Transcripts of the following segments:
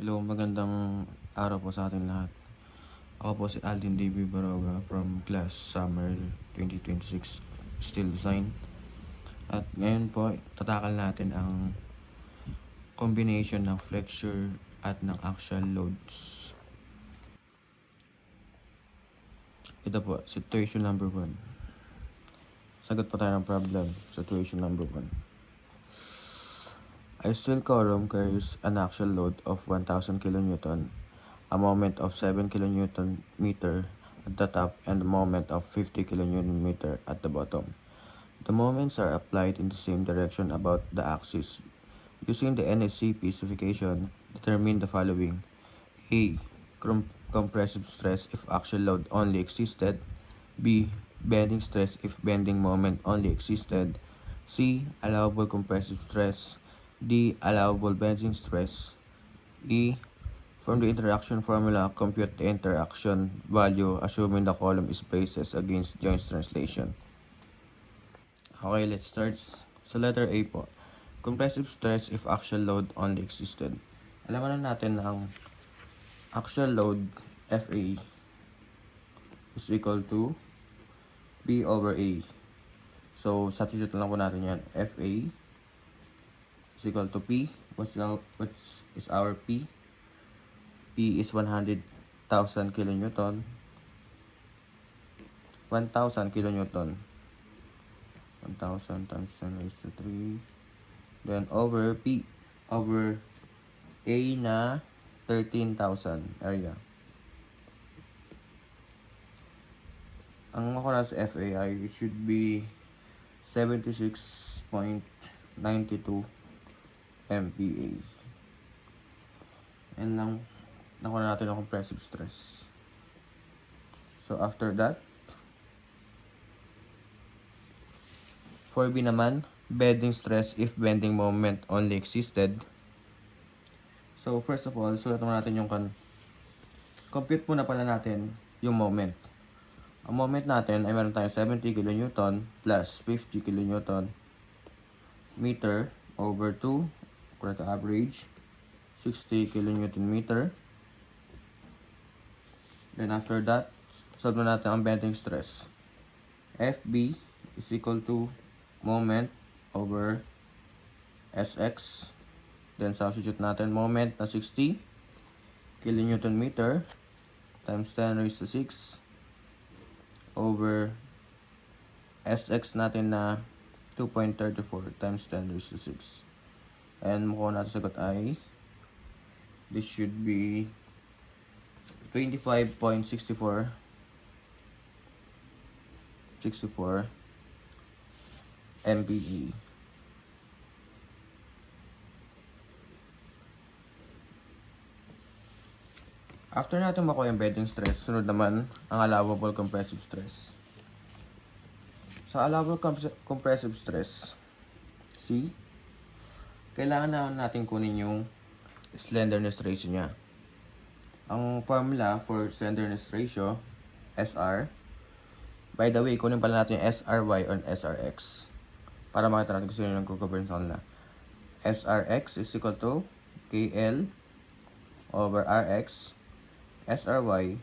Hello, magandang araw po sa ating lahat. Ako po si Aldin David Baroga from class Summer 2026 Steel Design. At ngayon po, tatakal natin ang combination ng flexure at ng axial loads. Ito po, situation number 1. Sagot po tayo ng problem. Situation number 1. A steel column carries an axial load of 1000 kN, a moment of 7 kN meter at the top, and a moment of 50 kN meter at the bottom. The moments are applied in the same direction about the axis. Using the NSC specification, determine the following. A. Compressive stress if axial load only existed. B. Bending stress if bending moment only existed. C. Allowable compressive stress. D. Allowable bending stress. E. From the interaction formula, compute the interaction value assuming the column is basis against joints translation. Okay, let's start. Sa letter A po, compressive stress if axial load only existed. Alam na natin na ang axial load FA is equal to P over A. So, substitute lang po natin yan. FA is equal to P. What is our P? P is 100,000 kilonewton. 1,000 kilonewton. 1,000 times 10 raised to 3. Then over P. Over A na 13,000 area. Ang makuha sa FAI, it should be 76.92 MPa. And lang nakuha natin ang compressive stress. So after that, for B naman, bending stress if bending moment only existed. So first of all, sulat natin yung compute muna pala natin yung moment. Ang moment natin ay meron tayong 70 kN plus 50 kN meter over 2, correct average, 60 kN meter. Then after that, solve na natin ang bending stress. FB is equal to moment over SX. Then substitute natin moment na 60 kN meter times 10 raised to 6 over SX natin na 2.34 times 10 raised to 6. And makuha natin sagot ay this should be 25.64 MPa. After natin makuha yung bending stress, sunod naman ang allowable compressive stress. Sa allowable compressive stress, C, kailangan na natin kunin yung slenderness ratio niya. Ang formula for slenderness ratio, SR, by the way, kunin pala natin yung SRY on SRX para makita natin kung sino yung nag-govern sa kanila. SRX is equal to KL over RX. SRY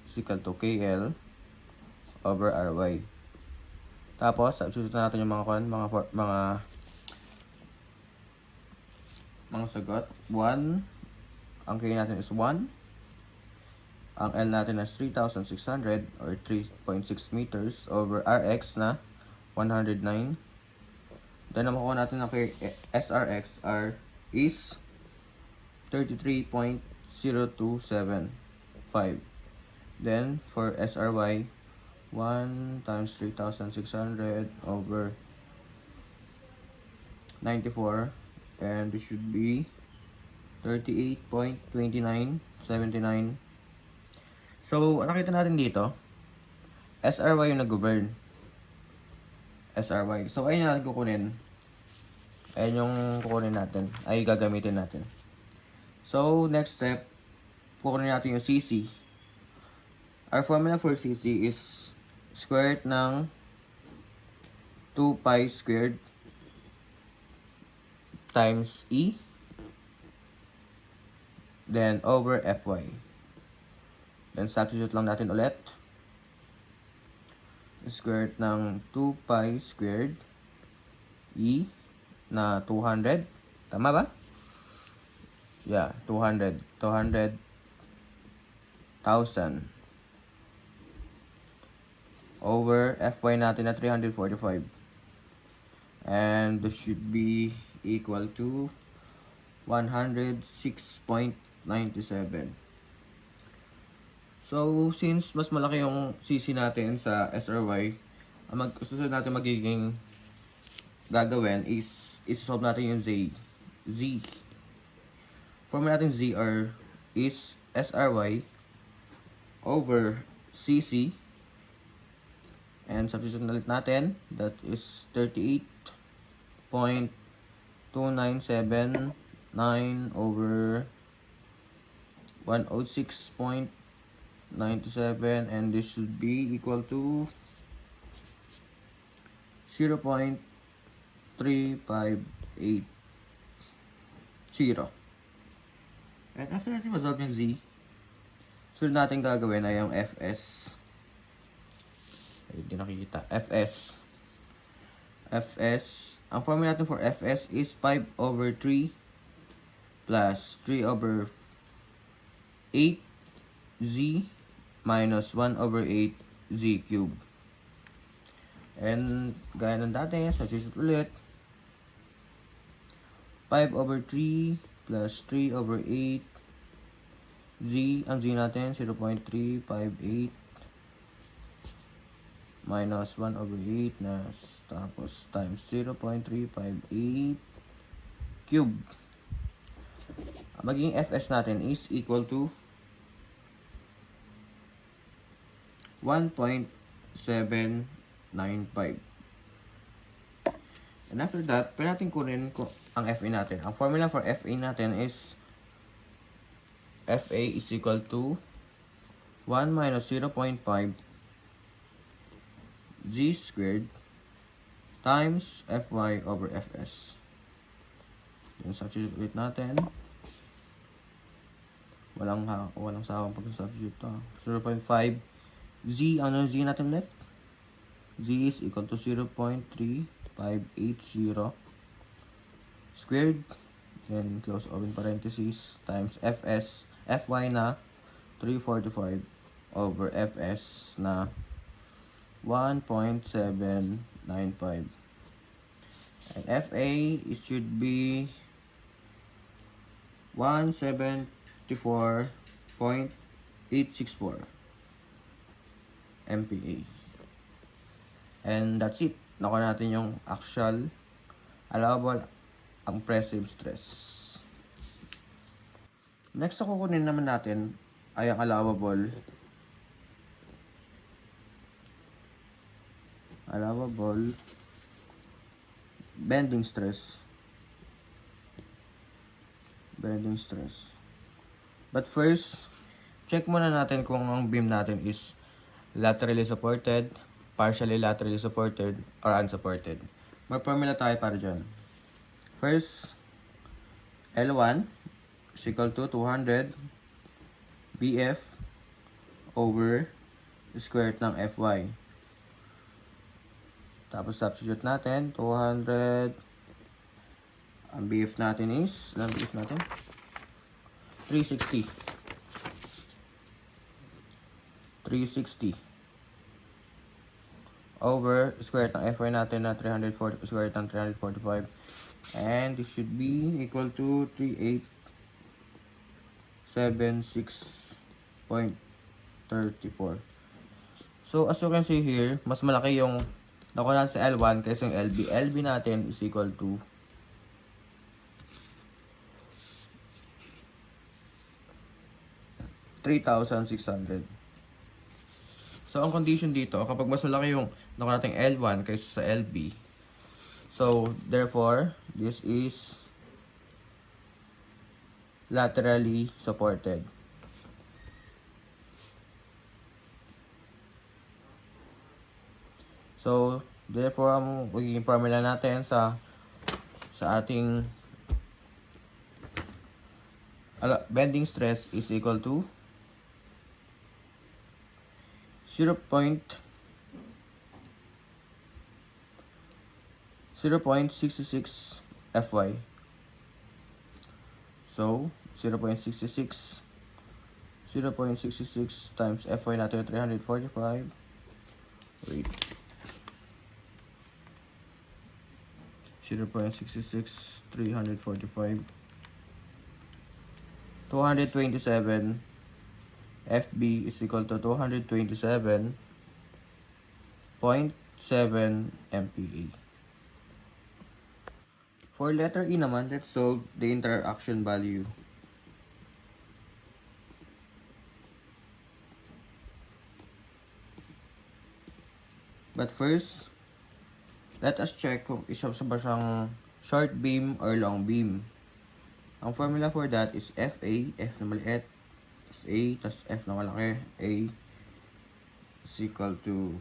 is equal to KL over RY. Tapos, substitute natin yung mga sagot. 1, ang K natin is 1. Ang L natin is 3,600 or 3.6 meters over RX na 109. Then, ang makuha natin ng SRX is 33.0275. Then, for SRY, 1 times 3,600 over 94, and this should be 38.2979. So, nakita natin dito, SRY yung nag-govern. SRY. So, ayun natin kukunin. Ayun yung kukunin natin. Ay, gagamitin natin. So, next step, kukunin natin yung CC. Our formula for CC is square root ng 2 pi squared times E then over Fy. Then substitute lang natin ulit. Square root ng 2 pi squared E na 200. Tama ba? Yeah, 200. 200,000 over Fy natin na 345. And this should be equal to 106.97. So, since mas malaki yung CC natin sa SRY, ang susunod natin magiging gagawin is isolve natin yung Z. Formula natin ZR is SRY over CC. And substitute ulit natin. That is 38.2979 over 106.97, and this should be equal to 0.3580. And after natin resolve yung Z, sunod natin gagawin ay yung Fs. Hindi nakikita. Fs. Ang formula natin for Fs is 5 over 3 plus 3 over 8z minus 1 over 8z cubed. And gaya ng dati, substitute ulit. 5 over 3 plus 3 over 8 z. Ang z natin 0.358 minus 1 over 8 na tapos times 0.358 cube. Ang magiging Fs natin is equal to 1.795. And after that, pwede natin kunin ang Fa natin. Ang formula for Fa natin is Fa is equal to 1 minus 0.5 z squared times Fy over Fs. Then substitute ulit natin. Walang sawang pag-substitute to. 0.5 z, ano z natin ulit? Z is equal to 0.3580 squared, then close open parenthesis, times Fy na 345 over Fs na 1.795. And Fa, it should be 174.864 MPa. And that's it. Nakuha natin yung actual, allowable, compressive stress. Next na kukunin naman natin ay ang allowable bending stress. But first, check muna natin kung ang beam natin is laterally supported, partially laterally supported, or unsupported. Mag-formula tayo para dyan. First, L1 is equal to 200 BF over square root ng Fy. Tapos substitute natin, 200. Ang BF natin is, ilan BF natin? 360 over square root ng Fy natin na 340, square root ng 345. And this should be equal to 3876.34. So as you can see here, mas malaki yung nakuha sa L1 kaysa yung LB. LB natin is equal to 3,600. So, ang condition dito, kapag mas malaki yung nakuha nating L1 kaysa sa LB, so, therefore, this is laterally supported. So, therefore, ang magiging formula natin sa ating bending stress is equal to 0.66 Fy. So 0.66 times Fy natin 345. Wait. 0.66 345 227 FB is equal to 227.7 MPa. For letter E naman, let's solve the interaction value. But first, let us check kung isa ba siyang short beam or long beam. Ang formula for that is FA, F na maliit, is A, tas F na malaki, A is equal to,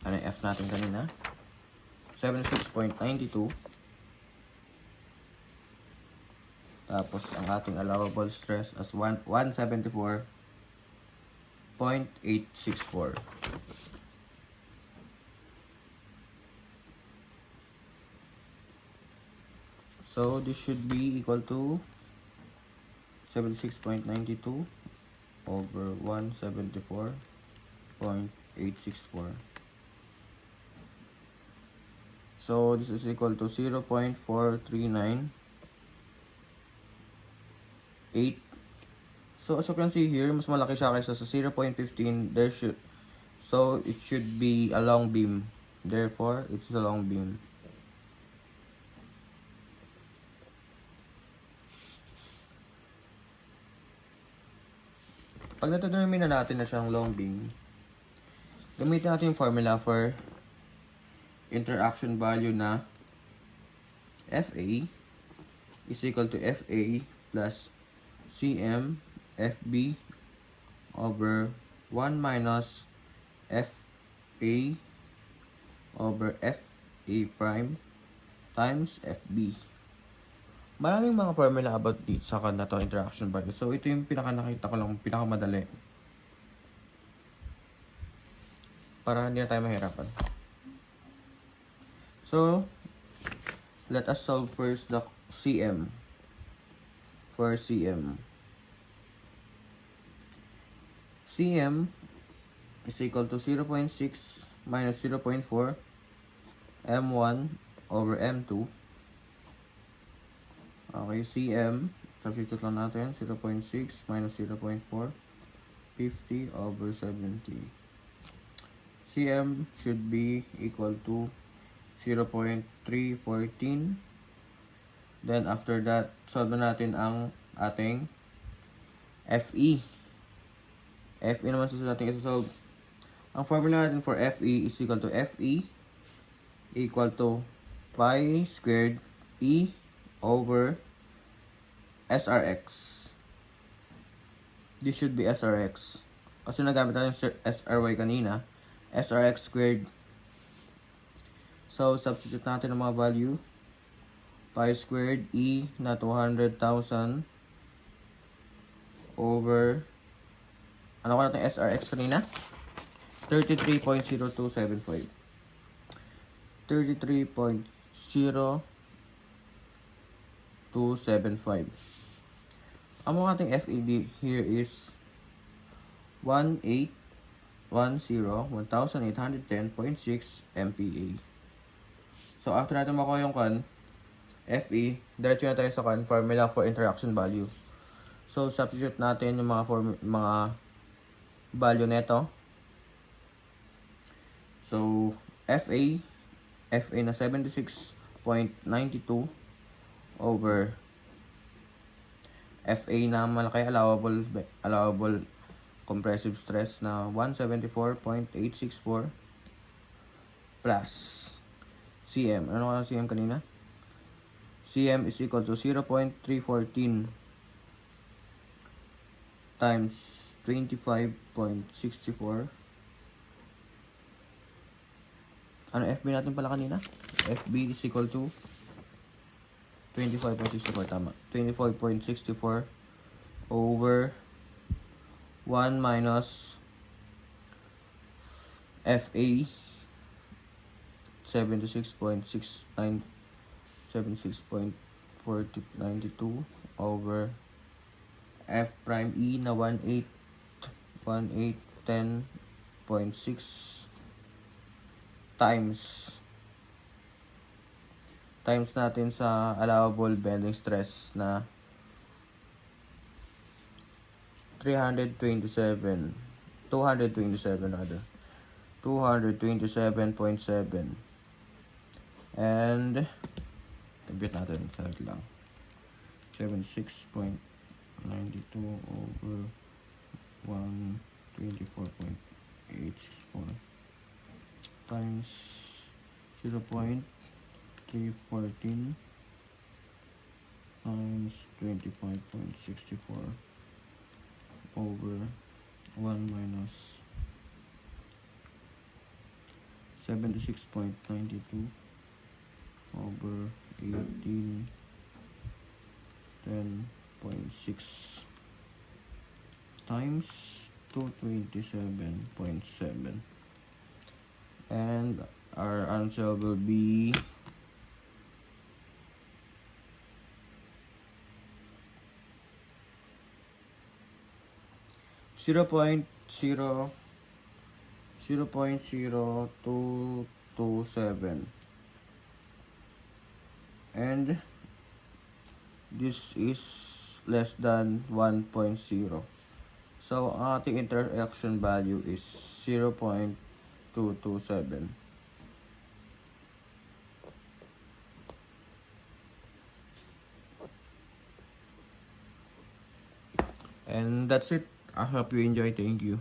ano yung F natin kanina? 76.92. Tapos, ang ating allowable stress as 174.864. So, this should be equal to 76.92 over 174.864. So, this is equal to 0.4398. So, as you can see here, mas malaki siya kaysa sa 0.15. So, it should be a long beam. Therefore, it's a long beam. Pag na-determine na natin na siyang long beam, gamitin natin yung formula for interaction value na FA is equal to FA plus CM FB over 1 minus FA over FA prime times FB. Maraming mga formula about dito sa na to interaction value. So, ito yung nakita ko lang, pinakamadali. Para hindi na tayo mahirapan. So, let us solve first the CM. For CM. CM is equal to 0.6 minus 0.4 M1 over M2. Okay, CM, substitute lang natin, 0.6 minus 0.4, 50 over 70. CM should be equal to 0.314. Then, after that, solve na natin ang ating FE. FE naman susunod natin isa-solve. Ang formula natin for FE is equal to FE equal to pi squared E over SRX. This should be SRX. Kasi nagamit natin SRY kanina. SRX squared. So, substitute natin ang mga value. Pi squared E na 200,000 over, ano ko natin SRX kanina? 33.0275. 33.0275. Ang mga ating FED here is 1810.6 MPa. So, after natin makuha yung FE, diretso na tayo sa formula for interaction value. So, substitute natin yung mga value neto. So, FA na 76.92 over FA na malaki allowable compressive stress na 174.864 plus CM. Ano ka CM kanina? CM is equal to 0.314 times 25.64. Ano FB natin pala kanina? FB is equal to 25.64, tama. 25.64 over 1 minus FA 76.69 76.4092 over F prime E na 1810.6 times natin sa allowable bending stress na 227 rather, 227.7, and compute natin saglit lang. 76.92 over 124.864 times 0.314 times 25.64 over 1 minus 76.92 over 1810.6 times 227.7, and our answer will be 0.0227, and this is less than 1.0. So, ang ating interaction value is 0.227. And that's it. I hope you enjoy. Thank you.